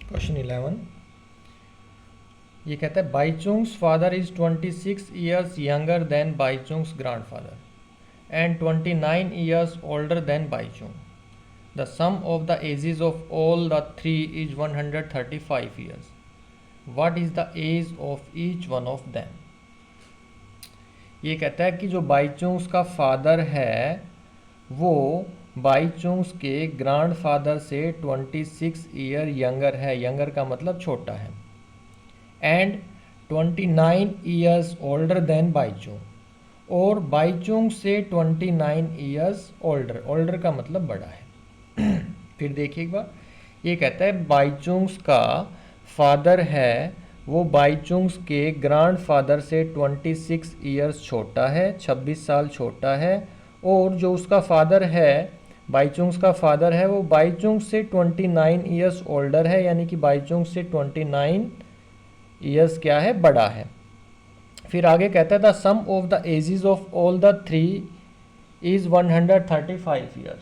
Question 11 ये कहता है Bhaichung's father is 26 years younger than Bhaichung's grandfather and 29 years older than Bhaichung. The sum of the ages of all the three is 135 years. What is the age of each one of them. ये कहता है कि जो बाईचुंग्स का father है वो बाईचुंग्स के grandfather से 26 ईयर यंगर है. यंगर का मतलब छोटा है. And 29 years older than Baichung, और बाईचुंग से 29 ईयर्स ओल्डर. ओल्डर का मतलब बड़ा है. फिर देखिए एक बार, ये कहता है बाईचुंग्स का फादर है वो बाईचुंग्स के ग्रैंडफादर से 26 ईयर्स छोटा है, 26 साल छोटा है. और जो उसका फादर है, बाईचुंग्स का फादर है, वो बाईचुंग से 29 ईयर्स ओल्डर है, यानी कि बाईचुंग से 29 ईयर्स क्या है, बड़ा है. फिर आगे कहता है the sum of the ages of all the three is 135 years.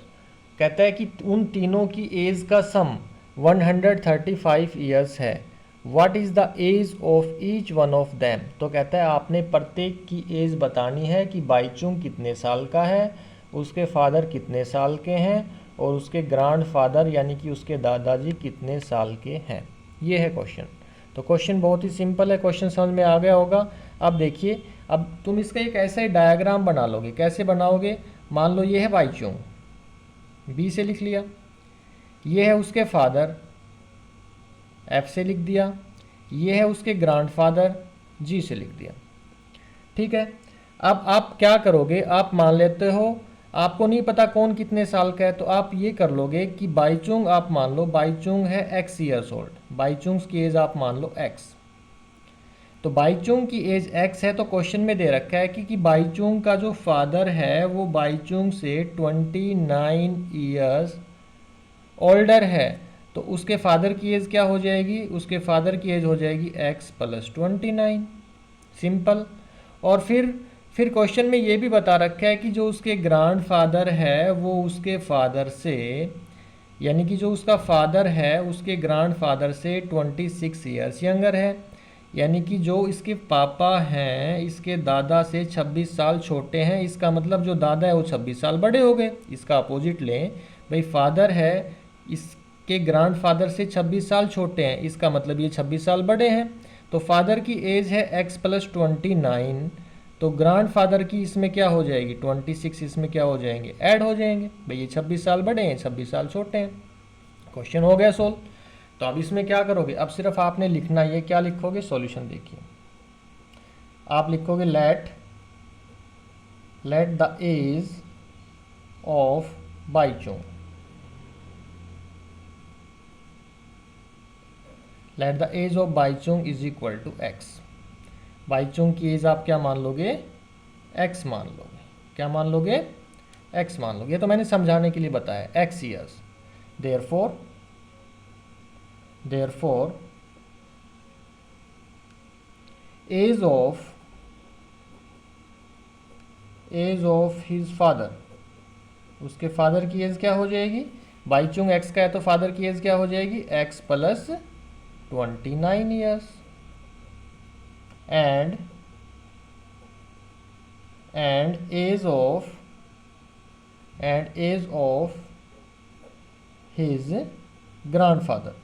कहता है कि उन तीनों की एज का सम 135 ईयर्स है. What is the age of each one of them. तो कहता है आपने प्रत्येक की एज बतानी है कि बाईचुंग कितने साल का है, उसके फादर कितने साल के हैं, और उसके ग्रैंडफादर यानी कि उसके दादाजी कितने साल के हैं. ये है क्वेश्चन. तो क्वेश्चन बहुत ही सिंपल है. क्वेश्चन समझ में आ गया होगा. अब देखिए, अब तुम इसका एक ऐसा ही डायग्राम बना लोगे. कैसे बनाओगे, मान लो ये है बाईचुंग, बी से लिख लिया. ये है उसके फादर, एफ से लिख दिया. ये है उसके ग्रैंडफादर, जी से लिख दिया. ठीक है. अब आप क्या करोगे, आप मान लेते हो आपको नहीं पता कौन कितने साल का है, तो आप ये कर लोगे कि बाईचुंग, आप मान लो बाईचुंग है एक्स ईयर्स ओल्ड. बाईचुंग्स की एज आप मान लो एक्स. तो बाईचुंग की एज एक्स है, तो क्वेश्चन में दे रखा है कि बाईचुंग का जो फादर है वो बाईचुंग से 29 ईयर्स ओल्डर है. तो उसके फादर की एज क्या हो जाएगी, उसके फादर की एज हो जाएगी एक्स प्लस 29. सिंपल. और फिर क्वेश्चन में ये भी बता रखा है कि जो उसके ग्रैंडफादर है वो उसके फादर से, यानी कि जो उसका फादर है उसके ग्रैंडफादर से 26 ईयर्स यंगर है. यानी कि जो इसके पापा हैं इसके दादा से 26 साल छोटे हैं. इसका मतलब जो दादा है वो 26 साल बड़े हो गए. इसका अपोजिट लें भाई, फादर है इसके ग्रैंडफादर से 26 साल छोटे हैं, इसका मतलब ये 26 साल बड़े हैं. तो फादर की एज है एक्स प्लस 29, तो ग्रैंडफादर की इसमें क्या हो जाएगी 26, इसमें क्या हो जाएंगे, ऐड हो जाएंगे. भाई ये 26 साल बड़े हैं, 26 साल छोटे हैं. क्वेश्चन हो गया सोल्व. तो अब इसमें क्या करोगे, अब सिर्फ आपने लिखना, ये क्या लिखोगे, सॉल्यूशन देखिए. आप लिखोगे let the age of Baichung, let the age of Baichung is equal to x. Baichung की एज आप क्या मान लोगे, एक्स मान लोगे. क्या मान लोगे, एक्स मान लोगे. ये तो मैंने समझाने के लिए बताया, x years. therefore age of his father, उसके फादर की एज क्या हो जाएगी, बाईचुंग एक्स का है तो फादर की एज क्या हो जाएगी, x plus 29 years. And age of his grandfather.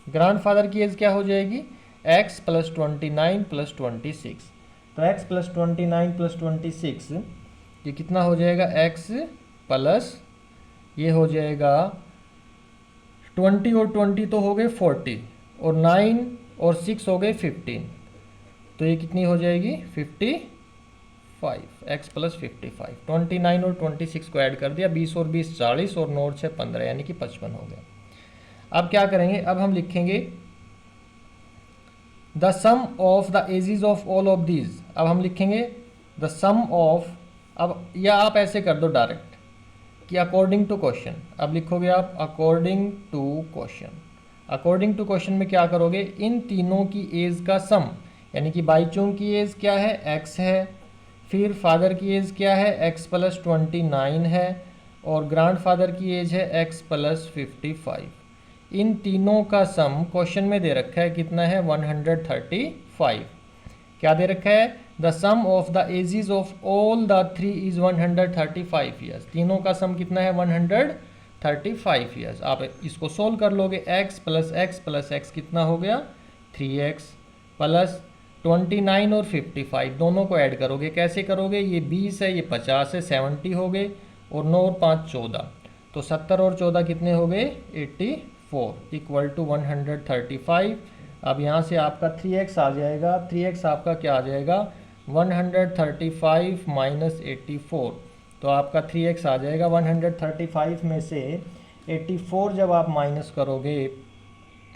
Grandfather की एज क्या हो जाएगी, x प्लस 29 प्लस 26. तो x प्लस 29 प्लस 26 ये कितना हो जाएगा, x प्लस ये हो जाएगा 20 और 20 तो हो गए 40, और 9 और 6 हो गए 15. तो ये कितनी हो जाएगी 55, x प्लस 55. 29 और 26 को ऐड कर दिया, 20 और 20 40, और 9 और 6 15, यानी कि 55 हो गया. अब क्या करेंगे, अब हम लिखेंगे the sum of the ages of all of these. अब हम लिखेंगे द सम ऑफ, अब या आप ऐसे कर दो डायरेक्ट कि अकॉर्डिंग टू क्वेश्चन. अब लिखोगे आप according to question. According to question में क्या करोगे, इन तीनों की एज का सम, यानी कि बाईचुंग की एज क्या है, एक्स है, फिर फादर की एज क्या है, एक्स प्लस 29 है, और ग्रैंडफादर की एज है x प्लस 55। इन तीनों का सम क्वेश्चन में दे रखा है कितना है 135। क्या दे रखा है the sum of the ages of all the three is 135 years. तीनों का सम कितना है 135 ईयर्स। आप इसको सोल्व कर लोगे x प्लस x कितना हो गया 3x प्लस 29 और 55 दोनों को ऐड करोगे। कैसे करोगे ये 20 है ये 50 है 70 हो गए और 9 और 5 14 तो 70 और 14 कितने हो गए 84 इक्वल टू 135। अब यहाँ से आपका 3x आ जाएगा। 3x आपका क्या आ जाएगा 135 माइनस 84 तो आपका 3x आ जाएगा 135 में से 84 जब आप माइनस करोगे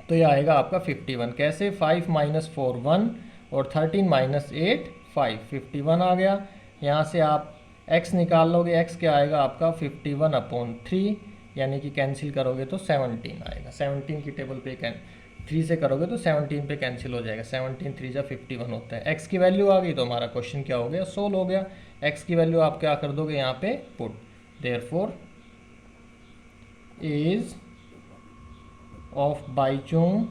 तो ये आएगा आपका 51। कैसे 5 माइनस 4 1 और 13 माइनस 8 5 51 आ गया। यहाँ से आप x निकाल लोगे x क्या आएगा आपका 51/3 यानी कि कैंसिल करोगे तो 17 आएगा। 17 की टेबल पे 3 से करोगे तो 17 पे कैंसिल हो जाएगा। 17 3 जा 51 होता है। x की वैल्यू आ गई तो हमारा क्वेश्चन क्या हो गया सोल्व हो गया। x की वैल्यू आप क्या कर दोगे यहाँ पे put therefore age of Baichung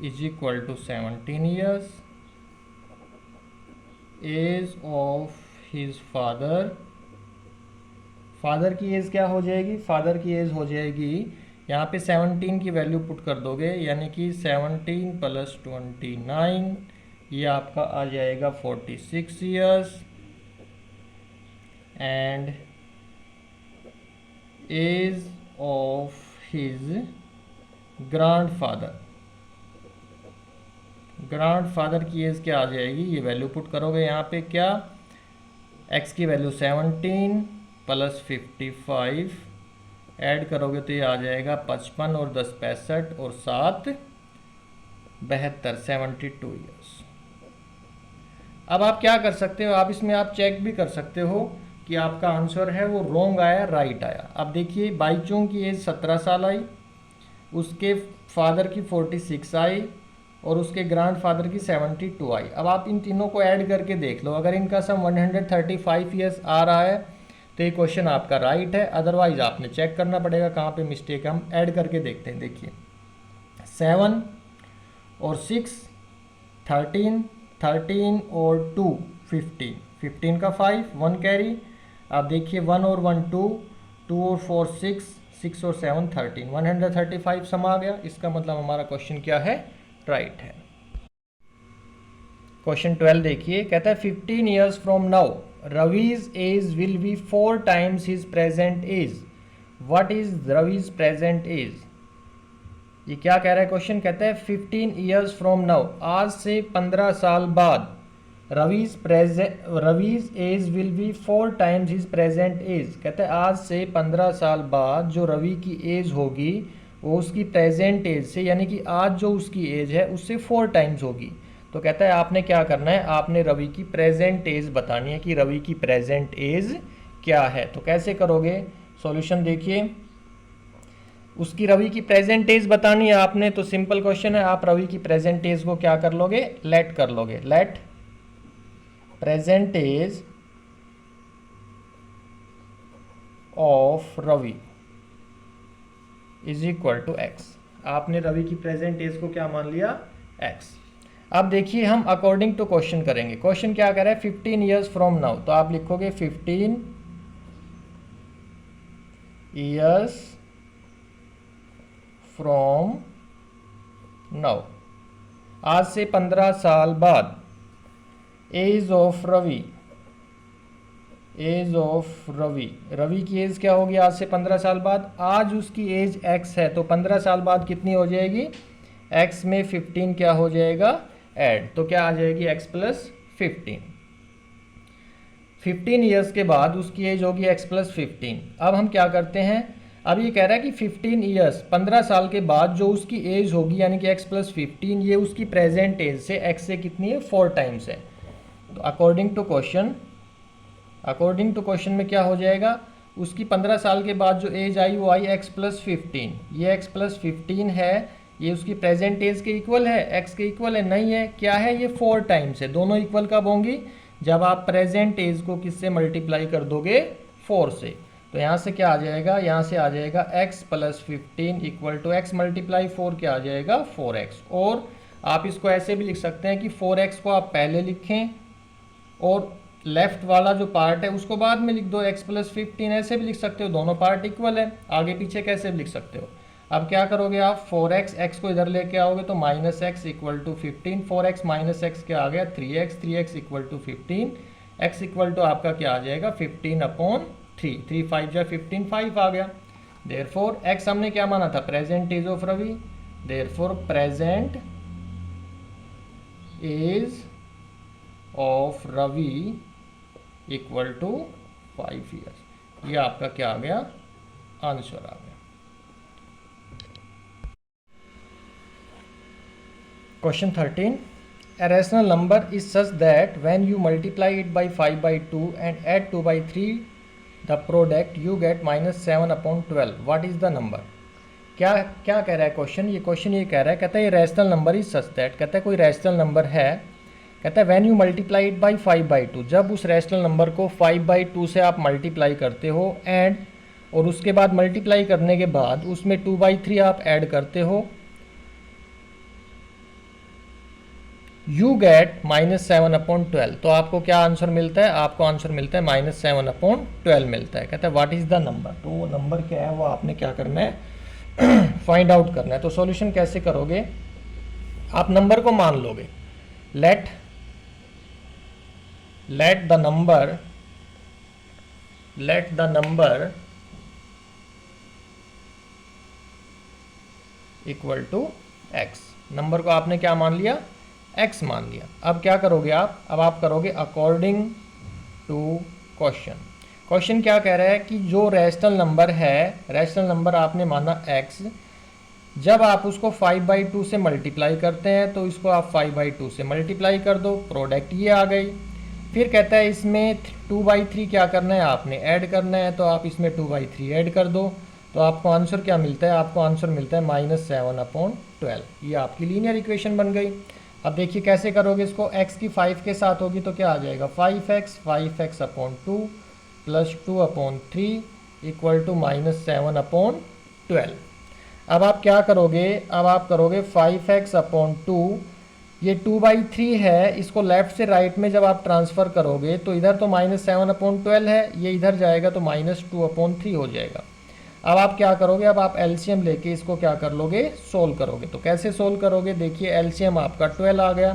is equal to 17 years. Age of his father, father की एज क्या हो जाएगी फादर की एज हो जाएगी यहाँ पे 17 की वैल्यू पुट कर दोगे यानी कि 17 प्लस 29 ये आपका आ जाएगा 46 years. And age of his grandfather, grandfather की एज क्या आ जाएगी ये वैल्यू पुट करोगे यहाँ पे क्या x की वैल्यू 17 प्लस 55 ऐड करोगे तो ये आ जाएगा 55 और 10 65 और 7 72 72 ईयर्स। अब आप क्या कर सकते हो आप इसमें आप चेक भी कर सकते हो कि आपका आंसर है वो रॉन्ग आया राइट आया। अब देखिए बाईचुंग की एज 17 साल आई, उसके फादर की 46 आई और उसके ग्रैंडफादर की 72 आई। अब आप इन तीनों को ऐड करके देख लो, अगर इनका सम 135 ईयर्स आ रहा है तो ये क्वेश्चन आपका राइट है, अदरवाइज आपने चेक करना पड़ेगा कहाँ पे मिस्टेक है। हम ऐड करके देखते हैं। देखिए 7 और 6 13 13 और 2 15 15 का 5 1 कैरी। आप देखिए 1 और 1 2 2 और 4 6 6 और 7 13 135 सम आ गया। इसका मतलब हमारा क्वेश्चन क्या है राइट है। क्वेश्चन 12 देखिए कहता है 15 years from now Ravi's age will be 4 times his present age. What is Ravi's present age. ये क्या कह रहा है क्वेश्चन कहता है 15 ईयर्स फ्रॉम नाउ आज से 15 साल बाद Ravi's age will be 4 times his present age. कहता है आज से 15 साल बाद जो रवि की एज होगी वो उसकी प्रेजेंट एज से यानी कि आज जो उसकी एज है उससे 4 टाइम्स होगी। तो कहता है आपने क्या करना है आपने रवि की प्रेजेंट एज बतानी है कि रवि की प्रेजेंट एज क्या है। तो कैसे करोगे सॉल्यूशन देखिए, उसकी रवि की प्रेजेंट एज बतानी है आपने तो सिंपल क्वेश्चन है आप रवि की प्रेजेंट एज को क्या कर लोगे लेट कर लोगे। Let present age of Ravi is equal to x. आपने रवि की प्रेजेंट एज को क्या मान लिया एक्स। अब देखिए हम अकॉर्डिंग टू क्वेश्चन करेंगे। क्वेश्चन क्या कह रहा है 15 ईयर्स फ्रॉम नाउ तो आप लिखोगे 15 ईयर्स फ्रॉम नाउ आज से 15 साल बाद age of Ravi, age of Ravi, Ravi की एज क्या होगी आज से 15 साल बाद। आज उसकी एज x है तो 15 साल बाद कितनी हो जाएगी x में 15 क्या हो जाएगा ऐड तो क्या आ जाएगी x प्लस 15। 15 ईयर्स के बाद उसकी एज होगी x प्लस 15। अब हम क्या करते हैं अब ये कह रहा है कि 15 ईयर्स 15 साल के बाद जो उसकी एज होगी यानी कि x प्लस 15 ये उसकी प्रेजेंट एज से x से कितनी है 4 टाइम्स है। तो अकॉर्डिंग टू क्वेश्चन में क्या हो जाएगा उसकी 15 साल के बाद जो एज आई वो आई x प्लस 15। ये x प्लस 15 है ये उसकी प्रेजेंट एज के इक्वल है x के इक्वल है नहीं है क्या है ये 4 टाइम्स है। दोनों इक्वल कब होंगी जब आप प्रेजेंट एज को किससे मल्टीप्लाई कर दोगे 4 से। तो यहाँ से क्या आ जाएगा, यहाँ से आ जाएगा x plus 15 equal to x multiply 4 क्या आ जाएगा 4x। और आप इसको ऐसे भी लिख सकते हैं कि 4x को आप पहले लिखें और लेफ्ट वाला जो पार्ट है उसको बाद में लिख दो, x प्लस 15 ऐसे भी लिख सकते हो, दोनों पार्ट इक्वल है, आगे पीछे कैसे भी लिख सकते हो। अब क्या करोगे आप 4x, x को इधर लेके आओगे तो minus x equal to 15, 4x minus x क्या आ गया 3x, 3x equal to 15, x equal to आपका क्या आ जाएगा 15/3, 3 5 जा 15, 5 आ गया। देयरफॉर x हमने क्या माना था, present age of Ravi, therefore present age of Ravi equal to 5 years. ये आपका क्या आ गया, आंसर आ गया। Question 13, a rational number is such that when you multiply it by 5/2 and add 2/3 the product you get -7/12, what is the number। क्या क्या कह रहा है क्वेश्चन, ये क्वेश्चन ये कह रहा है, कहता है ये rational number is such that, कहता है कोई रैशनल नंबर है, कहता है when you multiply it by 5/2, जब उस रैशनल नंबर को 5/2 से आप मल्टीप्लाई करते हो एंड, और उसके बाद मल्टीप्लाई करने के बाद उसमें 2/3 आप ऐड करते हो, यू गेट -7/12। तो आपको क्या आंसर मिलता है, आपको आंसर मिलता है -7/12 मिलता है। कहता है व्हाट इज़ द नंबर, तो वो नंबर क्या है वो आपने क्या करना है फाइंड आउट करना है। तो सॉल्यूशन कैसे करोगे, आप नंबर को मान लोगे, let the number equal to x, number को आपने क्या मान लिया, x मान लिया। अब क्या करोगे आप, अब आप करोगे अकॉर्डिंग टू क्वेश्चन। क्वेश्चन क्या कह रहा है कि जो रैशनल नंबर है, रैशनल नंबर आपने माना x, जब आप उसको 5/2 से मल्टीप्लाई करते हैं तो इसको आप 5/2 से मल्टीप्लाई कर दो, प्रोडक्ट ये आ गई। फिर कहता है इसमें 2/3 क्या करना है, आपने ऐड करना है, तो आप इसमें 2/3 ऐड कर दो, तो आपको आंसर क्या मिलता है, आपको आंसर मिलता है -7/12। ये आपकी लीनियर इक्वेशन बन गई। अब देखिए कैसे करोगे इसको, x की 5 के साथ होगी तो क्या आ जाएगा 5x/2 प्लस 2/3 इक्वल टू -7/12। अब आप क्या करोगे, अब आप करोगे 5x/2, ये 2/3 है, इसको लेफ्ट से राइट में जब आप ट्रांसफ़र करोगे तो इधर तो -7/12 है, ये इधर जाएगा तो -2/3 हो जाएगा। अब आप क्या करोगे, अब आप एलसीएम लेके इसको क्या कर लोगे, सोल्व करोगे। तो कैसे सोल्व करोगे, देखिए एलसीएम आपका 12 आ गया,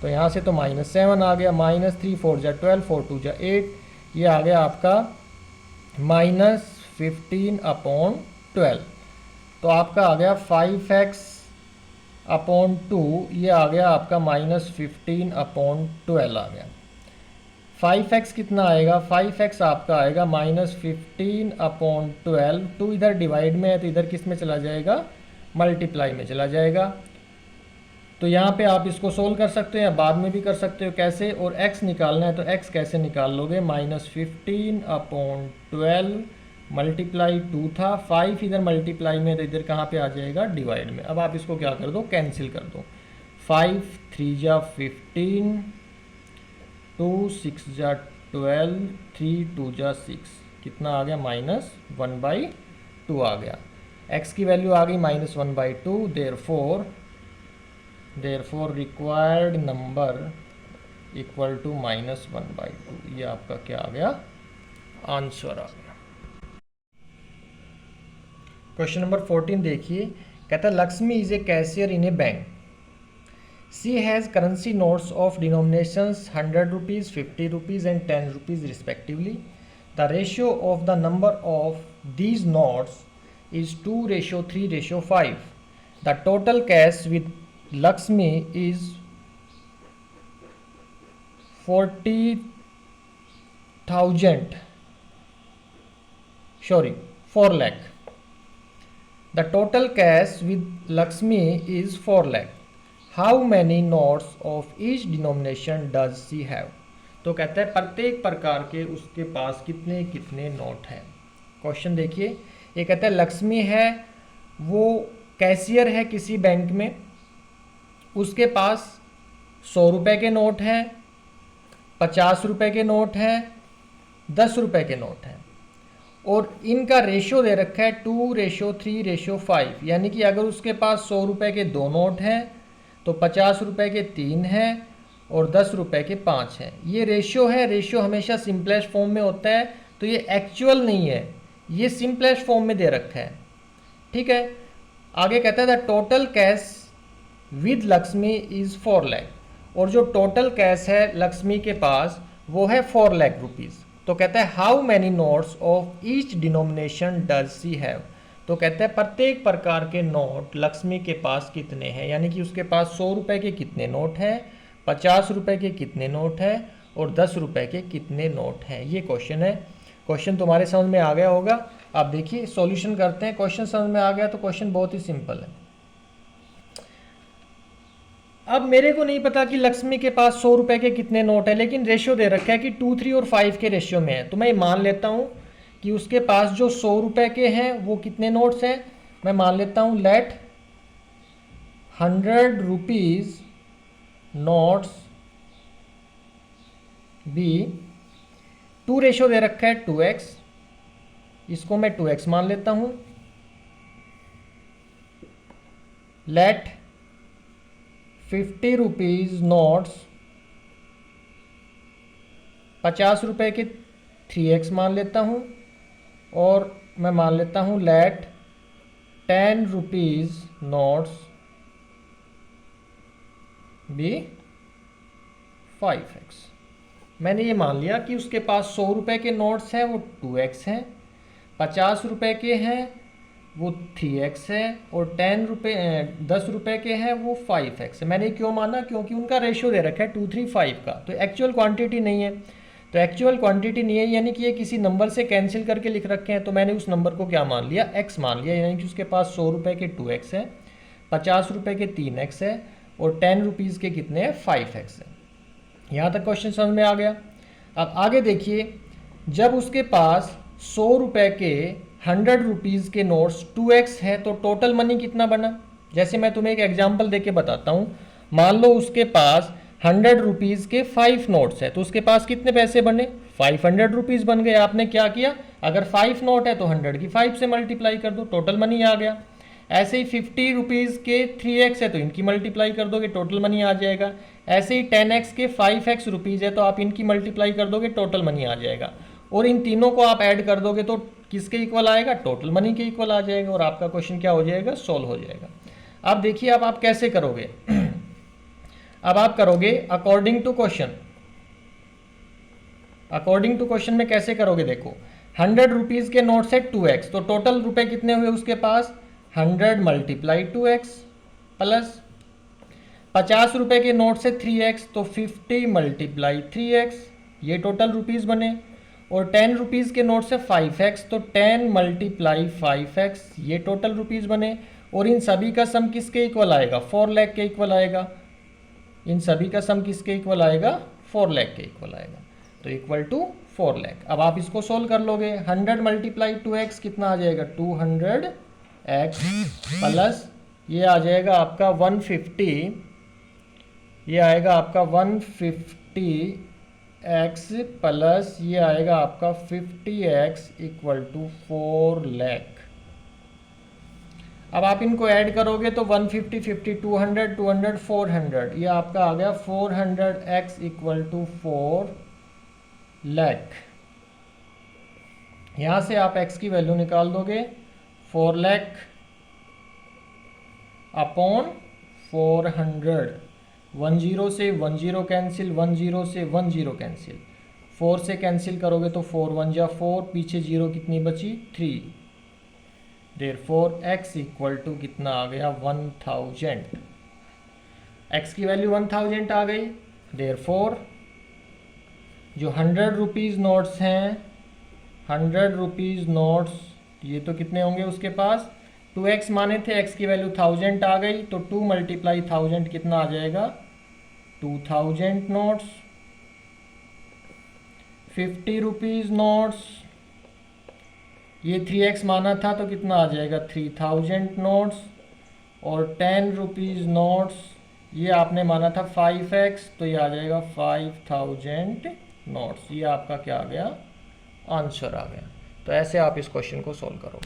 तो यहाँ से तो -7 आ गया, -3 4 जा 12, 4 2 जा 8, ये आ गया आपका -15/12। तो आपका आ गया 5x/2, ये आ गया आपका -15/12 आ गया। 5x कितना आएगा, 5x आपका आएगा -15/12, 2 इधर डिवाइड में है तो इधर किस में चला जाएगा, मल्टीप्लाई में चला जाएगा। तो यहाँ पे आप इसको सोल्व कर सकते हो या बाद में भी कर सकते हो, कैसे, और x निकालना है तो x कैसे निकाल लोगे, -15/12 मल्टीप्लाई 2 था, 5 इधर मल्टीप्लाई में तो इधर कहाँ पे आ जाएगा, डिवाइड में। अब आप इसको क्या कर दो, कैंसिल कर दो, 5 3 जा 15, 2 6 जा 12, 3 2 जा 6, कितना आ गया -1/2 आ गया। x की वैल्यू आ गई -1/2, therefore required number equal to -1/2। ये आपका क्या आ गया, आंसर आ गया। क्वेश्चन नंबर 14 देखिए, कहता है Lakshmi is a cashier in A bank, she has currency notes of denominations 100 rupees, 50 rupees and 10 rupees respectively. The ratio of the number of these notes is 2:3:5. The total cash with Lakshmi is 4 lakh. The total cash with Lakshmi is 4 lakh. How many notes of each denomination does she have? तो कहता है प्रत्येक प्रकार के उसके पास कितने कितने note हैं। क्वेश्चन देखिए, ये कहता है लक्ष्मी है, वो कैशियर है किसी बैंक में, उसके पास 100 रुपये के नोट हैं, 50 रुपये के नोट हैं, 10 रुपये के नोट हैं। और इनका रेशो दे रखा है 2:3:5, यानी कि अगर उसके पास 100 रुपये के 2 नोट हैं तो 50 रुपये के 3 हैं और 10 रुपये के 5 हैं। ये रेशियो है, रेशियो हमेशा सिंपलेस्ट फॉर्म में होता है, तो ये एक्चुअल नहीं है, ये सिंपलेस्ट फॉर्म में दे रखा है। ठीक है, आगे कहता है the total cash with Lakshmi is 4 lakh, और जो टोटल कैश है लक्ष्मी के पास वो है 4 लाख रुपीज़। तो कहता है how many notes of each denomination does she have, तो कहता है प्रत्येक प्रकार के नोट लक्ष्मी के पास कितने हैं, यानी कि उसके पास 100 रुपये के कितने नोट हैं, 50 रुपये के कितने नोट हैं और 10 रुपये के कितने नोट हैं। ये क्वेश्चन है। क्वेश्चन तुम्हारे समझ में आ गया होगा। आप देखिए सॉल्यूशन करते हैं। क्वेश्चन समझ में आ गया तो क्वेश्चन बहुत ही सिंपल है। अब मेरे को नहीं पता कि लक्ष्मी के पास 100 रुपये के कितने नोट है, लेकिन रेशियो दे रखा है कि 2, 3 और 5 के रेशियो में है, तो मैं मान लेता हूँ कि उसके पास जो 100 रुपये के हैं वो कितने नोट्स हैं। मैं मान लेता हूँ let 100 rupees notes be, 2 ratio दे रखा है 2x, इसको मैं 2x मान लेता हूँ। लेट 50 रुपीज़ नोट्स 50 रुपये के 3x मान लेता हूँ, और मैं मान लेता हूँ लेट 10 रुपीज़ नोट्स भी 5x। मैंने ये मान लिया कि उसके पास 100 रुपये के नोट्स हैं वो 2x हैं, 50 रुपये के हैं वो 3x है, और 10 रुपये के हैं वो 5x है। मैंने क्यों माना, क्योंकि उनका रेशियो दे रखा है 2, 3, 5 का, तो एक्चुअल क्वांटिटी नहीं है। तो एक्चुअल क्वांटिटी नहीं है यानी कि ये किसी नंबर से कैंसिल करके लिख रखे हैं, तो मैंने उस नंबर को क्या मान लिया, x मान लिया, यानी कि उसके पास 100 रुपये के 2x है, 50 रुपये के 3x है और 10 रुपीज़ के कितने हैं 5x है। यहाँ तक क्वेश्चन समझ में आ गया। अब आगे देखिए, जब उसके पास 100 रुपये के 100 रुपीज़ के नोट्स 2x है तो टोटल मनी कितना बना। जैसे मैं तुम्हें एक एग्जांपल देके बताता हूँ। मान लो उसके पास 100 रुपीज़ के 5 नोट्स है तो उसके पास कितने पैसे बने, 500 रुपीज़ बन गए। आपने क्या किया, अगर 5 नोट है तो 100 की 5 से मल्टीप्लाई कर दो, टोटल मनी आ गया। ऐसे ही 50 रुपीज़ के 3x है तो इनकी मल्टीप्लाई कर दोगे, टोटल मनी आ जाएगा। ऐसे ही 10x के 5x रुपीज़ है तो आप इनकी मल्टीप्लाई कर दोगे, टोटल मनी आ जाएगा। और इन तीनों को आप ऐड कर दोगे तो किसके इक्वल आएगा, टोटल मनी के इक्वल आ जाएगा, और आपका क्वेश्चन क्या हो जाएगा, सॉल्व हो जाएगा। अब देखिए अब आप कैसे करोगे अब आप करोगे according to question. According to question में कैसे करोगे, देखो 100 रुपीज़ के नोट से 2x, तो टोटल रुपए कितने हुए उसके पास, 100 मल्टीप्लाई 2x, प्लस 50 रुपए के नोट से 3x तो 50 मल्टीप्लाई 3x, ये टोटल रुपीज़ बने। और 10 रुपीज़ के नोट से 5x तो 10 मल्टीप्लाई 5x, ये टोटल रुपीज़ बने। और इन सभी का सम किसके इक्वल आएगा, 4 लाख के इक्वल आएगा। इन सभी का सम किसके इक्वल आएगा, 4 लाख के इक्वल आएगा, तो इक्वल टू 4 लाख। अब आप इसको सोल्व कर लोगे, 100 मल्टीप्लाई 2x कितना आ जाएगा, 200x, प्लस ये आ जाएगा आपका 150, ये आएगा आपका 150x, प्लस ये आएगा आपका 50x इक्वल टू 4 लाख। अब आप इनको ऐड करोगे तो 150, 50, 200, 200, 400, ये आपका आ गया 400x इक्वल टू 4 लाख। यहाँ से आप x की वैल्यू निकाल दोगे, 4 लाख अपॉन 400, 10 से 10 कैंसिल, 10 से 10 कैंसिल, 4 से कैंसिल करोगे तो 4 1 जा 4, पीछे 0 कितनी बची 3, देयरफॉर x इक्वल टू कितना आ गया 1000। x की वैल्यू 1000 आ गई, देयरफॉर जो 100 रुपीज़ नोट्स हैं, 100 रुपीज़ नोट्स, ये तो कितने होंगे उसके पास, 2x माने थे, x की वैल्यू 1000 आ गई, तो 2 मल्टीप्लाई 1000 कितना आ जाएगा 2000 नोट्स। 50 रुपीज़ नोट्स, ये 3x माना था तो कितना आ जाएगा 3000 नोट्स। और 10 रुपीज़ नोट्स, ये आपने माना था 5x, तो ये आ जाएगा 5000 नोट्स। ये आपका क्या आ गया, आंसर आ गया। तो ऐसे आप इस क्वेश्चन को सॉल्व करोगे।